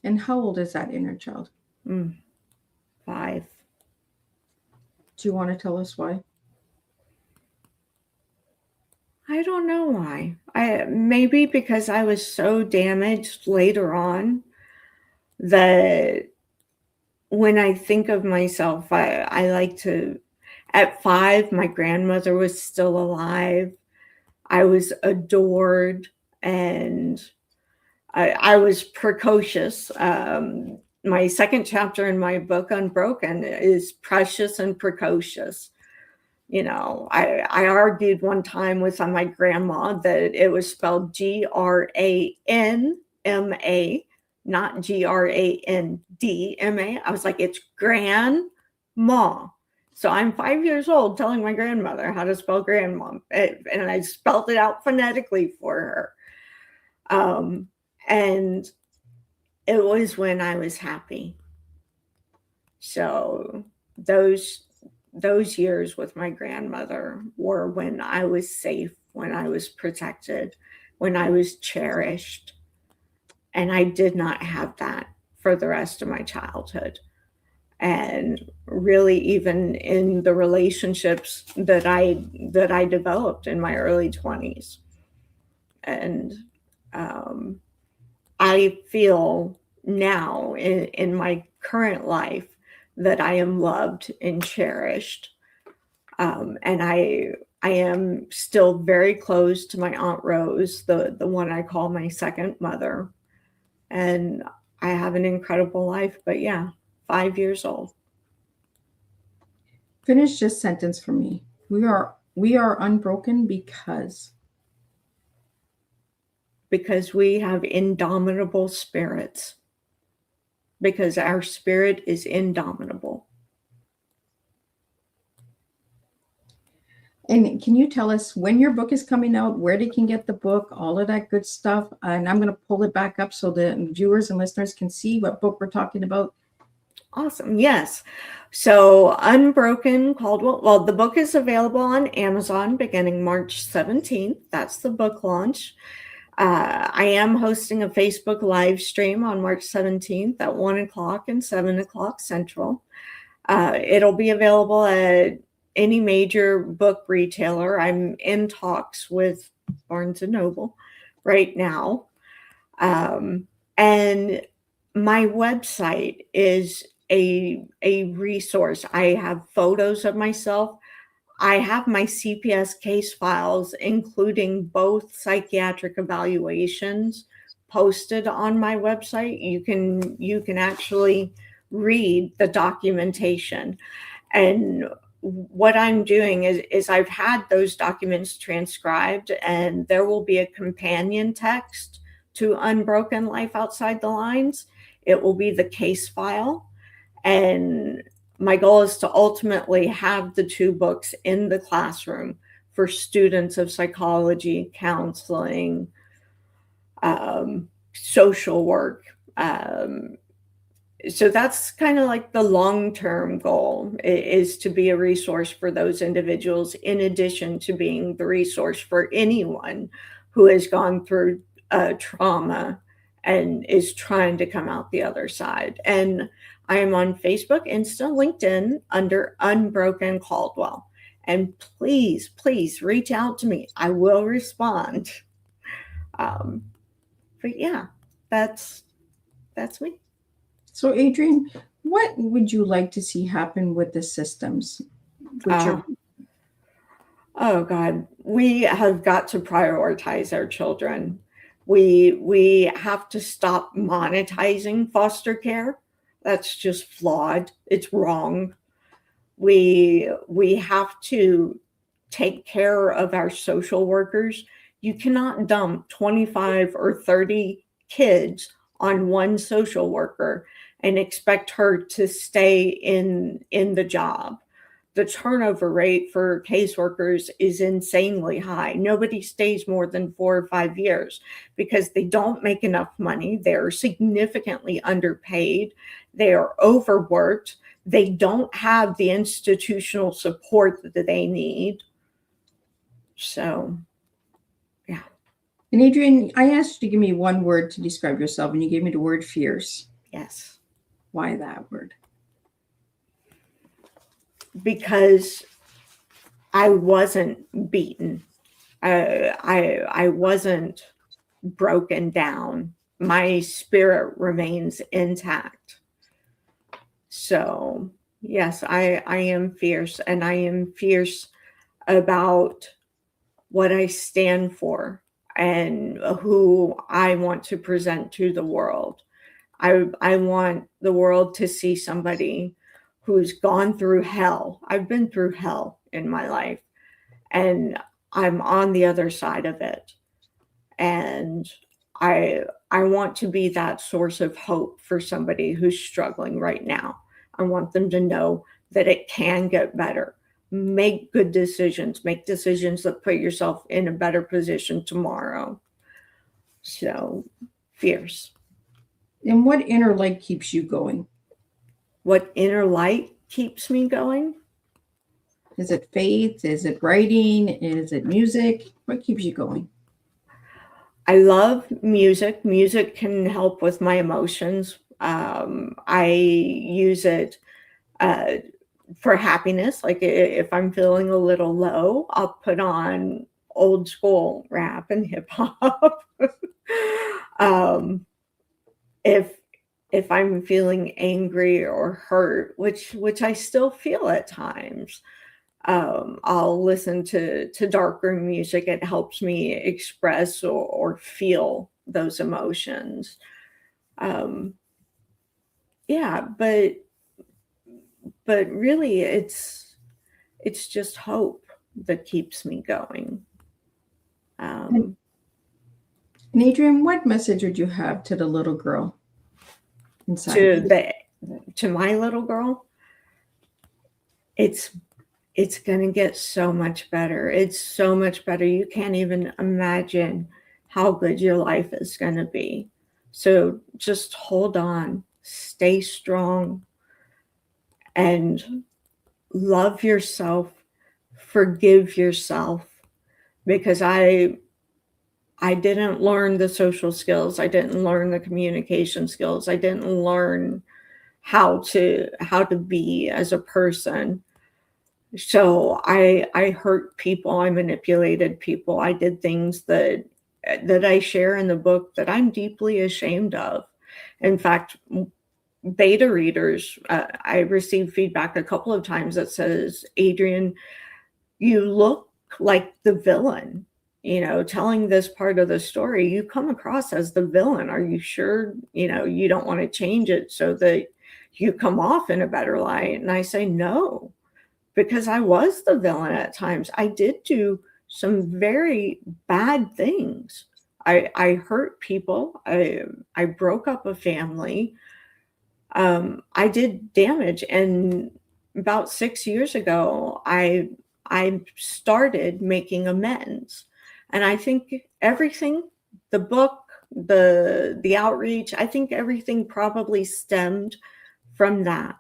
Speaker 2: And how old is that inner child?
Speaker 3: 5.
Speaker 2: Do you want to tell us why?
Speaker 3: I don't know why. Maybe because I was so damaged later on that when I think of myself, I like to, at 5, my grandmother was still alive. I was adored, and I was precocious. My second chapter in my book, Unbroken, is precious and precocious. You know, I argued one time with my grandma that it was spelled Granma, not Grandma. I was like, it's grandma. So I'm 5 years old telling my grandmother how to spell grandma, and I spelled it out phonetically for her. And it was when I was happy. So those years with my grandmother were when I was safe, when I was protected, when I was cherished. And I did not have that for the rest of my childhood. And really, even in the relationships that I developed in my early 20s. And I feel now in my current life that I am loved and cherished. And I am still very close to my Aunt Rose, the one I call my second mother. And I have an incredible life, but yeah, 5 years old.
Speaker 2: Finish this sentence for me. We are unbroken because
Speaker 3: we have indomitable spirits. Because our spirit is indomitable.
Speaker 2: And can you tell us when your book is coming out, where they can get the book, all of that good stuff? And I'm going to pull it back up so the viewers and listeners can see what book we're talking about.
Speaker 3: Awesome. Yes. So Unbroken Caldwell. Well, the book is available on Amazon beginning March 17th. That's the book launch. I am hosting a Facebook live stream on March 17th at 1 o'clock and 7 o'clock Central. It'll be available at any major book retailer. I'm in talks with Barnes & Noble right now. And my website is a resource. I have photos of myself. I have my CPS case files, including both psychiatric evaluations, posted on my website. You can actually read the documentation. And what I'm doing is I've had those documents transcribed, and there will be a companion text to Unbroken Life Outside the Lines. It will be the case file. And my goal is to ultimately have the 2 books in the classroom for students of psychology, counseling, social work. So that's kind of like the long-term goal, is to be a resource for those individuals, in addition to being the resource for anyone who has gone through trauma and is trying to come out the other side. And I am on Facebook, Insta, LinkedIn under Unbroken Caldwell. And please, please reach out to me. I will respond. But yeah, that's me.
Speaker 2: So Adrienne, what would you like to see happen with the systems?
Speaker 3: Oh God, we have got to prioritize our children. We have to stop monetizing foster care. That's just flawed. It's wrong. We have to take care of our social workers. You cannot dump 25 or 30 kids on one social worker and expect her to stay in the job. the turnover rate for caseworkers is insanely high. Nobody stays more than 4 or 5 years because they don't make enough money. They're significantly underpaid. They are overworked. They don't have the institutional support that they need. So, yeah.
Speaker 2: And Adriene, I asked you to give me one word to describe yourself, and you gave me the word fierce.
Speaker 3: Yes.
Speaker 2: Why that word?
Speaker 3: Because I wasn't beaten. I wasn't broken down. My spirit remains intact. So, yes, I am fierce, and I am fierce about what I stand for and who I want to present to the world. I want the world to see somebody who's gone through hell. I've been through hell in my life, and I'm on the other side of it. And I want to be that source of hope for somebody who's struggling right now. I want them to know that it can get better. Make good decisions. Make decisions that put yourself in a better position tomorrow. So, fierce.
Speaker 2: And what inner light keeps you going?
Speaker 3: What inner light keeps me going?
Speaker 2: Is it faith? Is it writing? Is it music? What keeps you going?
Speaker 3: I love music. Music can help with my emotions. I use it for happiness. Like if I'm feeling a little low, I'll put on old school rap and hip hop. If I'm feeling angry or hurt, which I still feel at times, I'll listen to darker music. It helps me express or feel those emotions. Yeah, but really it's just hope that keeps me going.
Speaker 2: And Adriene, what message would you have to the little girl inside of you?
Speaker 3: To my little girl, it's going to get so much better. It's so much better. You can't even imagine how good your life is going to be. So just hold on, stay strong, and love yourself, forgive yourself, because I didn't learn the social skills. I didn't learn the communication skills. I didn't learn how to be as a person. So I hurt people. I manipulated people. I did things that I share in the book that I'm deeply ashamed of. In fact, beta readers, I received feedback a couple of times that says, Adriene, you look like the villain. You know, telling this part of the story, you come across as the villain. Are you sure, you don't want to change it so that you come off in a better light? And I say, no, because I was the villain at times. I did do some very bad things. I hurt people. I broke up a family. I did damage. And about 6 years ago, I started making amends. And I think everything, the book, the outreach, I think everything probably stemmed from that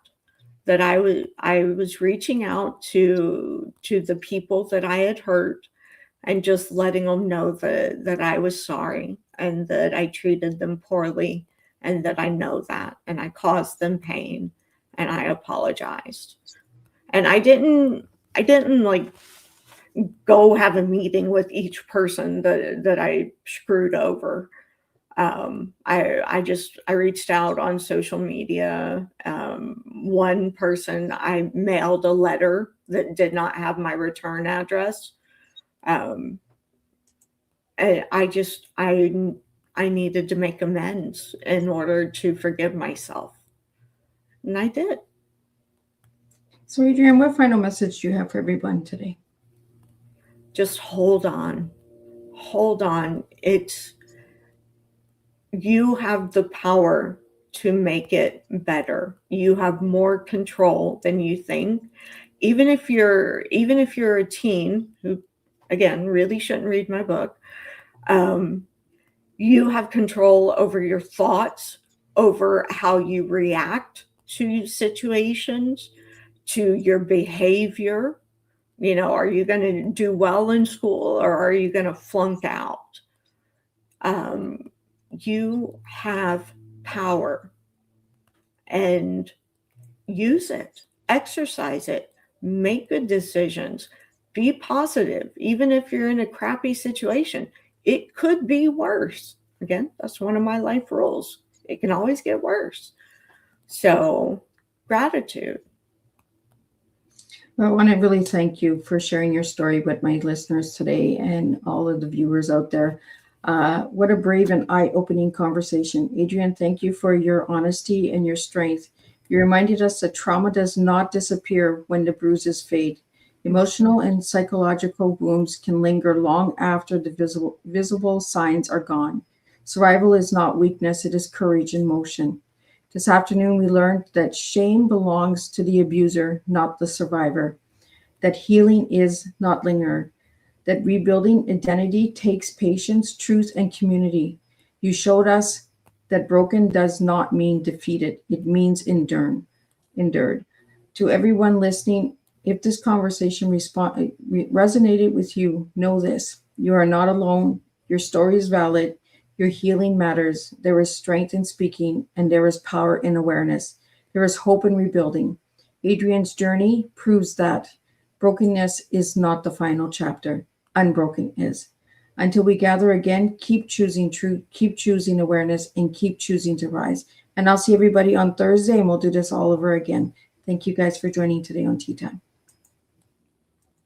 Speaker 3: I was reaching out to the people that I had hurt and just letting them know that I was sorry and that I treated them poorly and that I know that and I caused them pain and I apologized. And I didn't like go have a meeting with each person that I screwed over. I reached out on social media. One person, I mailed a letter that did not have my return address. And I needed to make amends in order to forgive myself. And I did.
Speaker 2: So Adriene, what final message do you have for everyone today?
Speaker 3: Just hold on. Hold on. You have the power to make it better. You have more control than you think. even if you're a teen who, again, really shouldn't read my book, you have control over your thoughts, over how you react to situations, to your behavior. You know, are you going to do well in school or are you going to flunk out? You have power, and use it, exercise it, make good decisions, be positive. Even if you're in a crappy situation, it could be worse. Again, that's one of my life rules. It can always get worse. So, gratitude.
Speaker 2: Well, I want to really thank you for sharing your story with my listeners today and all of the viewers out there. What a brave and eye-opening conversation. Adriene, thank you for your honesty and your strength. You reminded us that trauma does not disappear when the bruises fade. Emotional and psychological wounds can linger long after the visible signs are gone. Survival is not weakness, it is courage in motion. This afternoon, we learned that shame belongs to the abuser, not the survivor, that healing is not linear, that rebuilding identity takes patience, truth, and community. You showed us that broken does not mean defeated, it means endured. To everyone listening, if this conversation resonated with you, know this: you are not alone, your story is valid, your healing matters, there is strength in speaking, and there is power in awareness. There is hope in rebuilding. Adriene's journey proves that brokenness is not the final chapter. Unbroken is. Until we gather again, keep choosing truth, keep choosing awareness, and keep choosing to rise. And I'll see everybody on Thursday, and we'll do this all over again. Thank you guys for joining today on Teatime.